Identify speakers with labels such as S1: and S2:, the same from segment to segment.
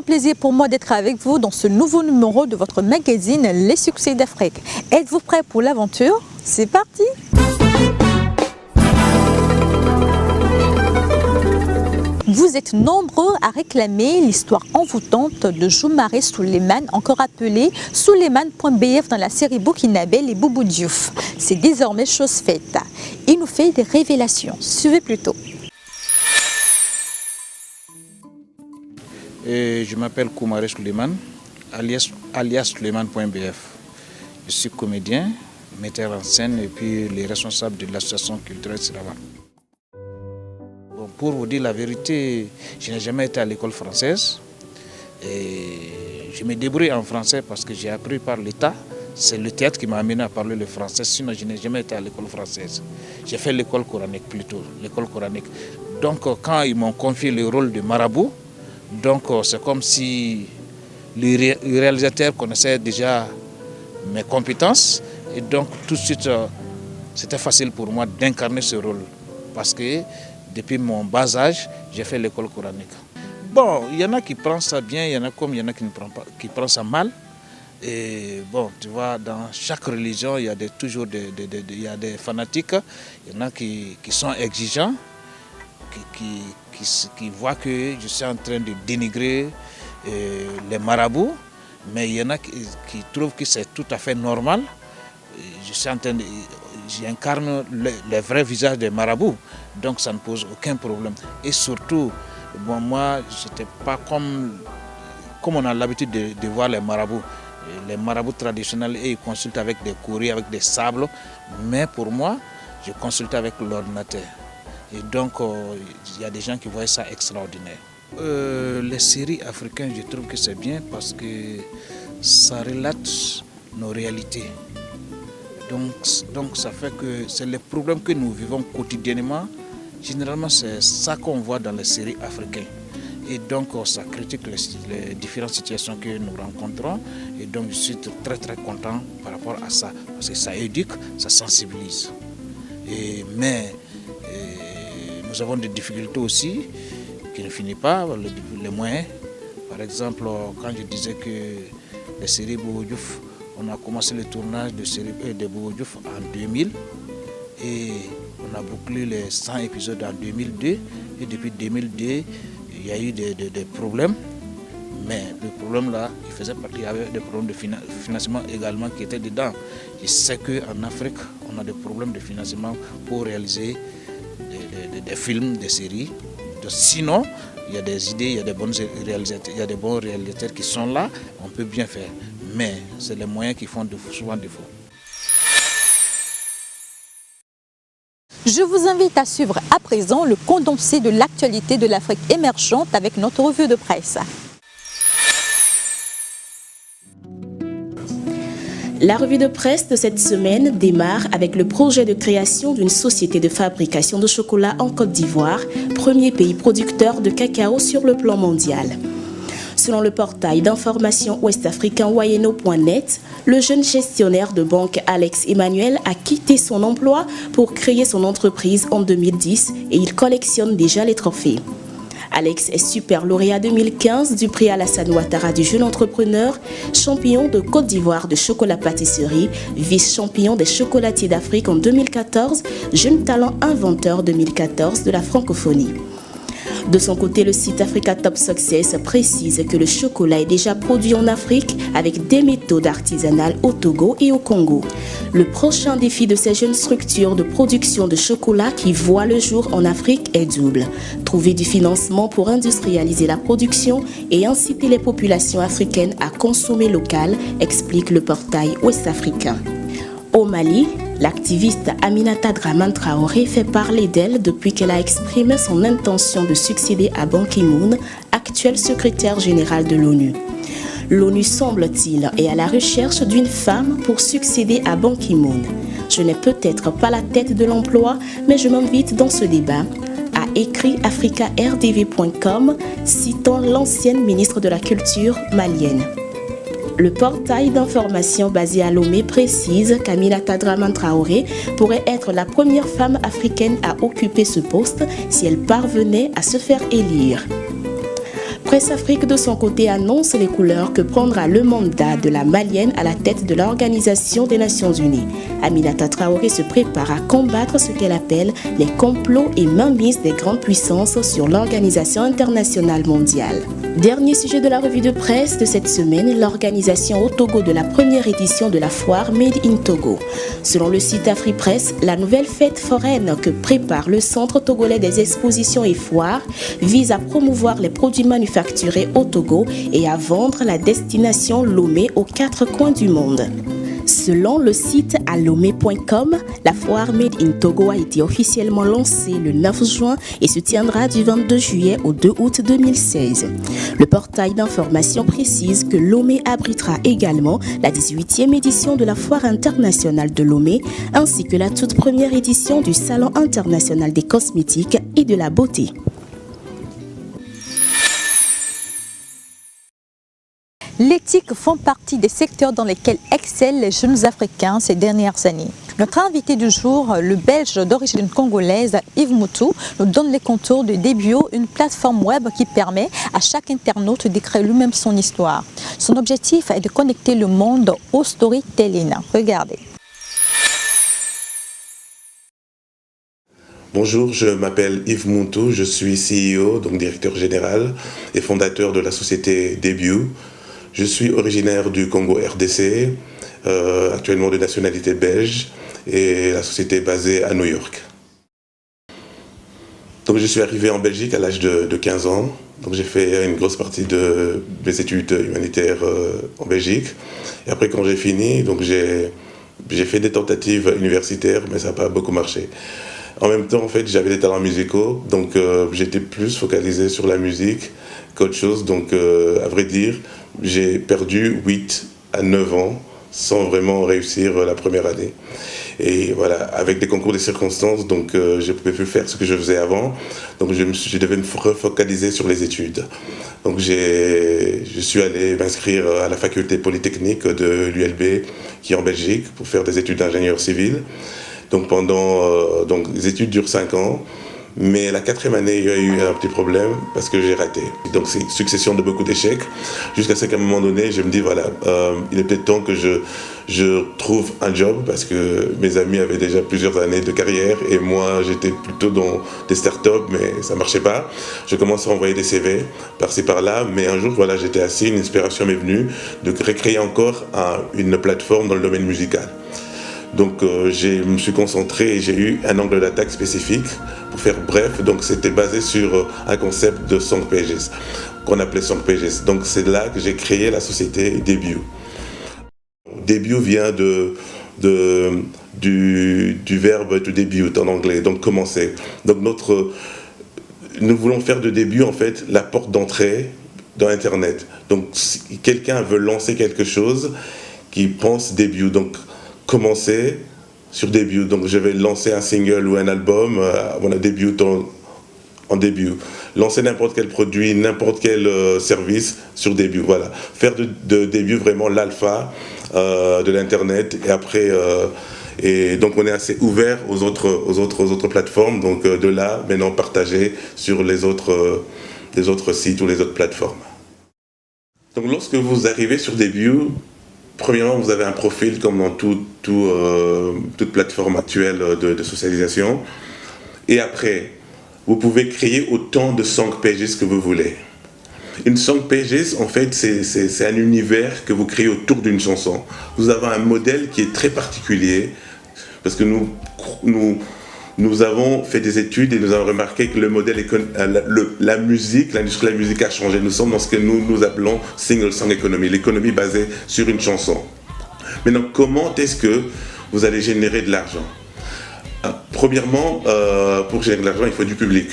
S1: plaisir pour moi d'être avec vous dans ce nouveau numéro de votre magazine Les Succès d'Afrique. Êtes-vous prêts pour l'aventure? C'est parti! Vous êtes nombreux à réclamer l'histoire envoûtante de Soumaré Souleymane, encore appelé Souleymane.bf dans la série burkinabé Les Boubou Diouf. C'est désormais chose faite. Il nous fait des révélations. Suivez plutôt.
S2: Je m'appelle Soumaré Souleymane, alias Souleymane.bf. Je suis comédien, metteur en scène et puis le responsable de l'association culturelle Sirava. Pour vous dire la vérité, je n'ai jamais été à l'école française. Et je me débrouille en français parce que j'ai appris par l'État. C'est le théâtre qui m'a amené à parler le français, sinon je n'ai jamais été à l'école française. J'ai fait l'école coranique plutôt, l'école coranique. Donc quand ils m'ont confié le rôle de marabout, donc c'est comme si le réalisateur connaissait déjà mes compétences. Et donc tout de suite, c'était facile pour moi d'incarner ce rôle. Parce que depuis mon bas âge, j'ai fait l'école coranique. Bon, il y en a qui prennent ça bien, il y en a qui prennent ça mal. Et bon, tu vois, dans chaque religion, il y a toujours des fanatiques. Il y en a qui sont exigeants, qui voient que je suis en train de dénigrer les marabouts. Mais il y en a qui trouvent que c'est tout à fait normal. J'incarne le vrai visage des marabouts, donc ça ne pose aucun problème. Et surtout, bon, moi, je n'étais pas comme on a l'habitude de voir les marabouts. Les marabouts traditionnels, ils consultent avec des courriers, avec des sables, mais pour moi, je consulte avec l'ordinateur. Et donc, il y a des gens qui voient ça extraordinaire. Les séries africaines, je trouve que c'est bien parce que ça relate nos réalités. Donc ça fait que c'est les problèmes que nous vivons quotidiennement. Généralement, c'est ça qu'on voit dans les séries africaines. Et donc, ça critique les différentes situations que nous rencontrons. Et donc, je suis très très content par rapport à ça. Parce que ça éduque, ça sensibilise. Mais nous avons des difficultés aussi qui ne finissent pas, les moyens. Par exemple, quand je disais que les séries Boubou Diouf, on a commencé le tournage de Boubou Diouf en 2000 et on a bouclé les 100 épisodes en 2002. Et depuis 2002, il y a eu des problèmes. Mais le problème là, il y avait des problèmes de financement également qui étaient dedans. Je sais qu'en Afrique, on a des problèmes de financement pour réaliser des films, des séries. Sinon, il y a des idées, il y a des bons réalisateurs qui sont là, on peut bien faire. Mais c'est les moyens qui font souvent défaut.
S1: Je vous invite à suivre à présent le condensé de l'actualité de l'Afrique émergente avec notre revue de presse.
S3: La revue de presse de cette semaine démarre avec le projet de création d'une société de fabrication de chocolat en Côte d'Ivoire, premier pays producteur de cacao sur le plan mondial. Selon le portail d'information ouest-africain Wayeno.net, le jeune gestionnaire de banque Alex Emmanuel a quitté son emploi pour créer son entreprise en 2010 et il collectionne déjà les trophées. Alex est super lauréat 2015 du prix Alassane Ouattara du jeune entrepreneur, champion de Côte d'Ivoire de chocolat-pâtisserie, vice-champion des chocolatiers d'Afrique en 2014, jeune talent inventeur 2014 de la francophonie. De son côté, le site Africa Top Success précise que le chocolat est déjà produit en Afrique avec des méthodes artisanales au Togo et au Congo. Le prochain défi de ces jeunes structures de production de chocolat qui voient le jour en Afrique est double. Trouver du financement pour industrialiser la production et inciter les populations africaines à consommer local, explique le portail ouest-africain. Au Mali, l'activiste Aminata Dramane Traoré fait parler d'elle depuis qu'elle a exprimé son intention de succéder à Ban Ki-moon, actuel secrétaire général de l'ONU. L'ONU, semble-t-il, est à la recherche d'une femme pour succéder à Ban Ki-moon. Je n'ai peut-être pas la tête de l'emploi, mais je m'invite dans ce débat, a écrit africaRDV.com, citant l'ancienne ministre de la Culture malienne. Le portail d'information basé à Lomé précise qu'Aminata Dramane Traoré pourrait être la première femme africaine à occuper ce poste si elle parvenait à se faire élire. Presse Afrique de son côté annonce les couleurs que prendra le mandat de la Malienne à la tête de l'Organisation des Nations Unies. Aminata Traoré se prépare à combattre ce qu'elle appelle les complots et mainmises des grandes puissances sur l'Organisation internationale mondiale. Dernier sujet de la revue de presse de cette semaine, l'organisation au Togo de la première édition de la foire Made in Togo. Selon le site AfriPresse, la nouvelle fête foraine que prépare le Centre togolais des expositions et foires vise à promouvoir les produits manufacturés au Togo et à vendre la destination Lomé aux 4 coins du monde. Selon le site alomé.com, la foire Made in Togo a été officiellement lancée le 9 juin et se tiendra du 22 juillet au 2 août 2016. Le portail d'information précise que Lomé abritera également la 18e édition de la foire internationale de Lomé ainsi que la toute première édition du Salon international des cosmétiques et de la beauté.
S1: L'éthique font partie des secteurs dans lesquels excellent les jeunes Africains ces dernières années. Notre invité du jour, le Belge d'origine congolaise Yves Moutou, nous donne les contours de Debio, une plateforme web qui permet à chaque internaute d'écrire lui-même son histoire. Son objectif est de connecter le monde au storytelling. Regardez.
S4: Bonjour, je m'appelle Yves Moutou, je suis CEO, donc directeur général et fondateur de la société Debio. Je suis originaire du Congo RDC, actuellement de nationalité belge, et la société est basée à New York. Donc je suis arrivé en Belgique à l'âge de 15 ans. Donc j'ai fait une grosse partie de mes études humanitaires en Belgique. Et après quand j'ai fini, donc j'ai fait des tentatives universitaires, mais ça n'a pas beaucoup marché. En même temps, en fait, j'avais des talents musicaux, donc j'étais plus focalisé sur la musique qu'autre chose. Donc à vrai dire, j'ai perdu 8 à 9 ans sans vraiment réussir la première année. Et voilà, avec des concours de circonstances, donc je ne pouvais plus faire ce que je faisais avant. Donc je devais me refocaliser sur les études. Donc je suis allé m'inscrire à la faculté polytechnique de l'ULB, qui est en Belgique, pour faire des études d'ingénieur civil. Donc pendant les études durent 5 ans. Mais la 4e année, il y a eu un petit problème parce que j'ai raté. Donc c'est une succession de beaucoup d'échecs. Jusqu'à ce qu'à un moment donné, je me dis, voilà, il est peut-être temps que je trouve un job parce que mes amis avaient déjà plusieurs années de carrière et moi, j'étais plutôt dans des startups, mais ça ne marchait pas. Je commence à envoyer des CV par-ci par-là, mais un jour, voilà, j'étais assis, une inspiration m'est venue de recréer encore une plateforme dans le domaine musical. Donc je me suis concentré et j'ai eu un angle d'attaque spécifique pour faire bref. Donc c'était basé sur un concept de Song Pages qu'on appelait Song Pages. Donc c'est là que j'ai créé la société Debut. Debut vient du verbe to debut en anglais, donc commencer. Donc nous voulons faire de Debut en fait la porte d'entrée dans Internet. Donc si quelqu'un veut lancer quelque chose, qui pense Debut. Donc commencer sur Debut. Donc je vais lancer un single ou un album, voilà, Debut en Debut. Lancer n'importe quel produit, n'importe quel service sur Debut. Voilà. Faire de Debut vraiment l'alpha de l'internet. Et après, et donc on est assez ouvert aux autres plateformes. Donc de là, maintenant partager sur les autres sites ou les autres plateformes. Donc lorsque vous arrivez sur Debut, premièrement, vous avez un profil comme dans toute plateforme actuelle de socialisation. Et après, vous pouvez créer autant de Song Pages que vous voulez. Une Song Pages, en fait, c'est un univers que vous créez autour d'une chanson. Vous avez un modèle qui est très particulier, parce que nous avons fait des études et nous avons remarqué que le modèle, la musique, l'industrie de la musique a changé. Nous sommes dans ce que nous appelons Single Song Economy, l'économie basée sur une chanson. Maintenant, comment est-ce que vous allez générer de l'argent ? Premièrement, pour générer de l'argent, il faut du public.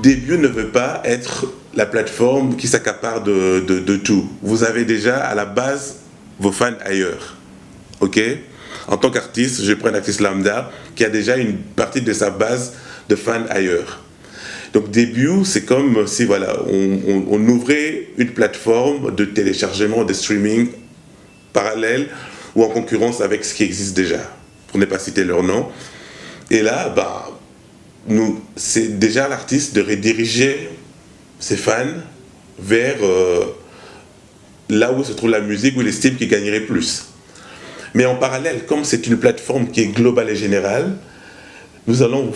S4: Debut ne veut pas être la plateforme qui s'accapare de tout. Vous avez déjà à la base vos fans ailleurs. Ok ? En tant qu'artiste, je prends un artiste lambda qui a déjà une partie de sa base de fans ailleurs. Donc Debut, c'est comme si voilà, on ouvrait une plateforme de téléchargement, de streaming parallèle ou en concurrence avec ce qui existe déjà, pour ne pas citer leur nom. Et là, c'est déjà l'artiste de rediriger ses fans vers là où se trouve la musique, où il estime qu'il gagnerait plus. Mais en parallèle, comme c'est une plateforme qui est globale et générale, nous allons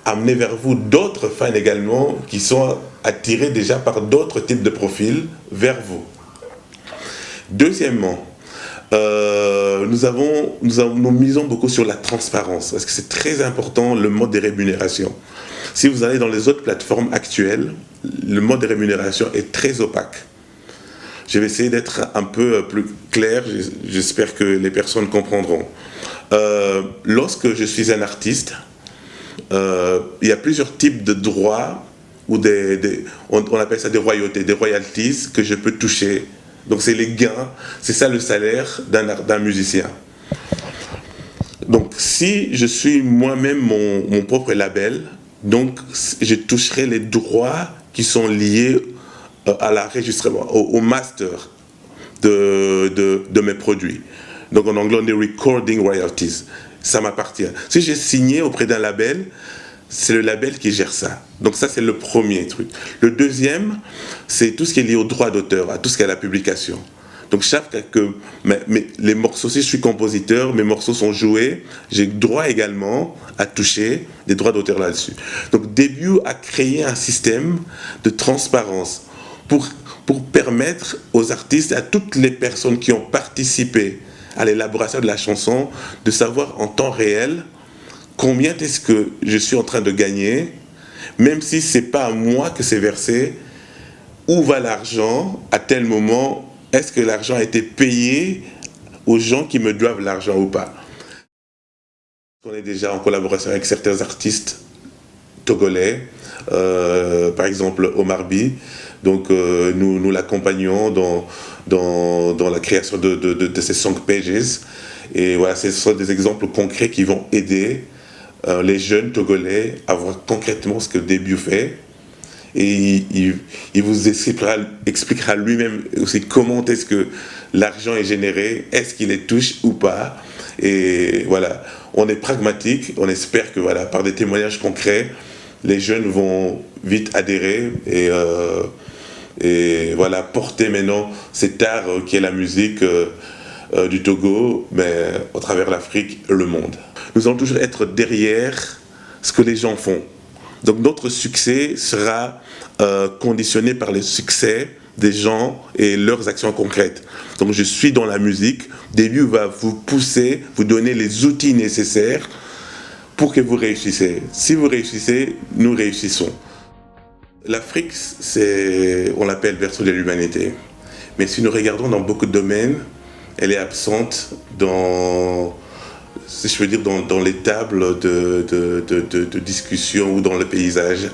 S4: amener vers vous d'autres fans également qui sont attirés déjà par d'autres types de profils vers vous. Deuxièmement, nous misons beaucoup sur la transparence, parce que c'est très important le mode de rémunération. Si vous allez dans les autres plateformes actuelles, le mode de rémunération est très opaque. Je vais essayer d'être un peu plus clair, j'espère que les personnes comprendront. Lorsque je suis un artiste, il y a plusieurs types de droits, ou on appelle ça des royautés, des royalties que je peux toucher. Donc c'est les gains, c'est ça le salaire d'un musicien. Donc si je suis moi-même mon propre label, donc je toucherai les droits qui sont liés à l'enregistrement, au master de mes produits. Donc en anglais on dit recording royalties. Ça m'appartient. Si j'ai signé auprès d'un label, c'est le label qui gère ça. Donc ça, c'est le premier truc. Le deuxième, c'est tout ce qui est lié au droit d'auteur, à tout ce qui est à la publication. Donc les morceaux, si je suis compositeur, mes morceaux sont joués, j'ai droit également à toucher des droits d'auteur là-dessus. Donc début à créer un système de transparence pour permettre aux artistes, à toutes les personnes qui ont participé à l'élaboration de la chanson, de savoir en temps réel combien est-ce que je suis en train de gagner, même si ce n'est pas à moi que c'est versé, où va l'argent, à tel moment, est-ce que l'argent a été payé aux gens qui me doivent l'argent ou pas. On est déjà en collaboration avec certains artistes togolais, par exemple Omar By, donc nous l'accompagnons dans la création de ces song pages, et voilà, ce sont des exemples concrets qui vont aider les jeunes Togolais à voir concrètement ce que Début fait, et il vous expliquera lui-même aussi comment est-ce que l'argent est généré, est-ce qu'il les touche ou pas. Et voilà, on est pragmatique, on espère que voilà, par des témoignages concrets, les jeunes vont vite adhérer et voilà, porter maintenant cet art qui est la musique du Togo, mais au travers l'Afrique et le monde. Nous allons toujours être derrière ce que les gens font. Donc notre succès sera conditionné par le succès des gens et leurs actions concrètes. Donc je suis dans la musique, Début va vous pousser, vous donner les outils nécessaires pour que vous réussissiez. Si vous réussissez, nous réussissons. L'Afrique, on l'appelle berceau de l'humanité. Mais si nous regardons dans beaucoup de domaines, elle est absente dans, si je veux dire, dans les tables de discussion ou dans le paysage.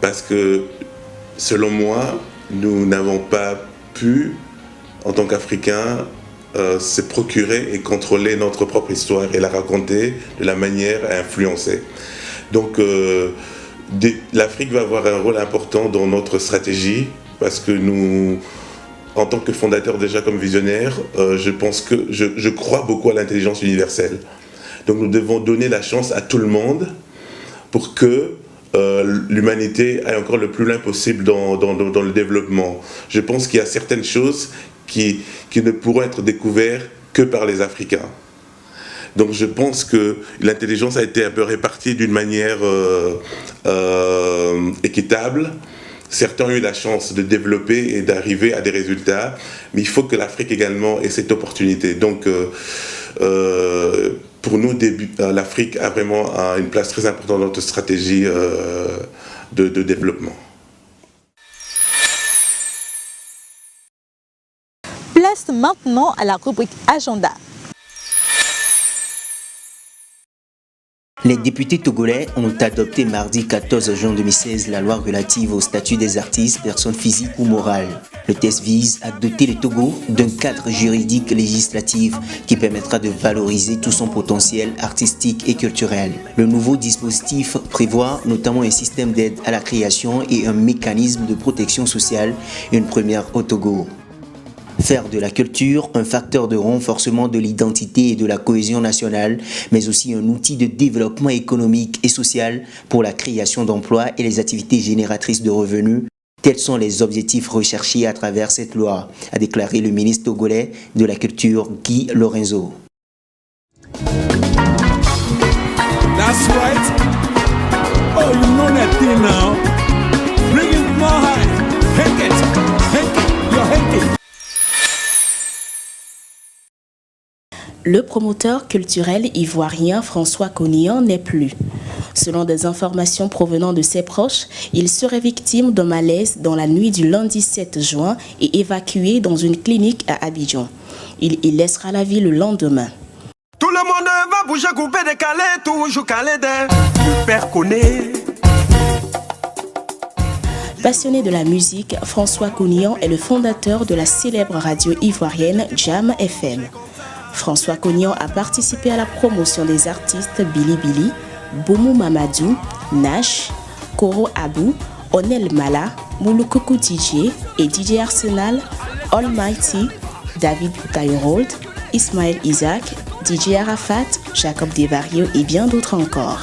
S4: Parce que, selon moi, nous n'avons pas pu, en tant qu'Africains, se procurer et contrôler notre propre histoire et la raconter de la manière à influencer. Donc, l'Afrique va avoir un rôle important dans notre stratégie, parce que nous, en tant que fondateur déjà comme visionnaire, je crois beaucoup à l'intelligence universelle. Donc nous devons donner la chance à tout le monde pour que l'humanité aille encore le plus loin possible dans le développement. Je pense qu'il y a certaines choses qui ne pourront être découvertes que par les Africains. Donc je pense que l'intelligence a été un peu répartie d'une manière équitable. Certains ont eu la chance de développer et d'arriver à des résultats, mais il faut que l'Afrique également ait cette opportunité. Donc pour nous, l'Afrique a vraiment une place très importante dans notre stratégie de développement.
S1: Place maintenant à la rubrique Agenda.
S5: Les députés togolais ont adopté mardi 14 juin 2016 la loi relative au statut des artistes, personnes physiques ou morales. Le texte vise à doter le Togo d'un cadre juridique législatif qui permettra de valoriser tout son potentiel artistique et culturel. Le nouveau dispositif prévoit notamment un système d'aide à la création et un mécanisme de protection sociale, une première au Togo. Faire de la culture un facteur de renforcement de l'identité et de la cohésion nationale, mais aussi un outil de développement économique et social pour la création d'emplois et les activités génératrices de revenus. Tels sont les objectifs recherchés à travers cette loi, a déclaré le ministre togolais de la Culture, Guy Lorenzo.
S6: That's right. Oh, you know that thing now. Bring it more high. Hang it. You're hanging.
S3: Le promoteur culturel ivoirien François Cognian n'est plus. Selon des informations provenant de ses proches, il serait victime d'un malaise dans la nuit du lundi 7 juin et évacué dans une clinique à Abidjan. Il y laissera la vie le lendemain.
S6: Tout le monde va bouger, couper, décaler, toujours calé d'un. Le père connaît.
S3: Passionné de la musique, François Cognian est le fondateur de la célèbre radio ivoirienne Jam FM. François Cognian a participé à la promotion des artistes Billy Billy, Boumou Mamadou, Nash, Koro Abou, Onel Mala, Mouloukoukou DJ et DJ Arsenal, Almighty, David Tayorold, Ismaël Isaac, DJ Arafat, Jacob Devario et bien d'autres encore.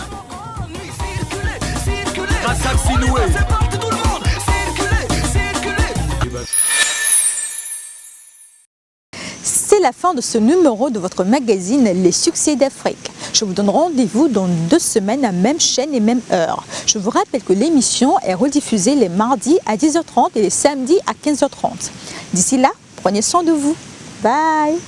S1: C'est la fin de ce numéro de votre magazine Les Succès d'Afrique. Je vous donne rendez-vous dans 2 semaines à même chaîne et même heure. Je vous rappelle que l'émission est rediffusée les mardis à 10h30 et les samedis à 15h30. D'ici là, prenez soin de vous. Bye!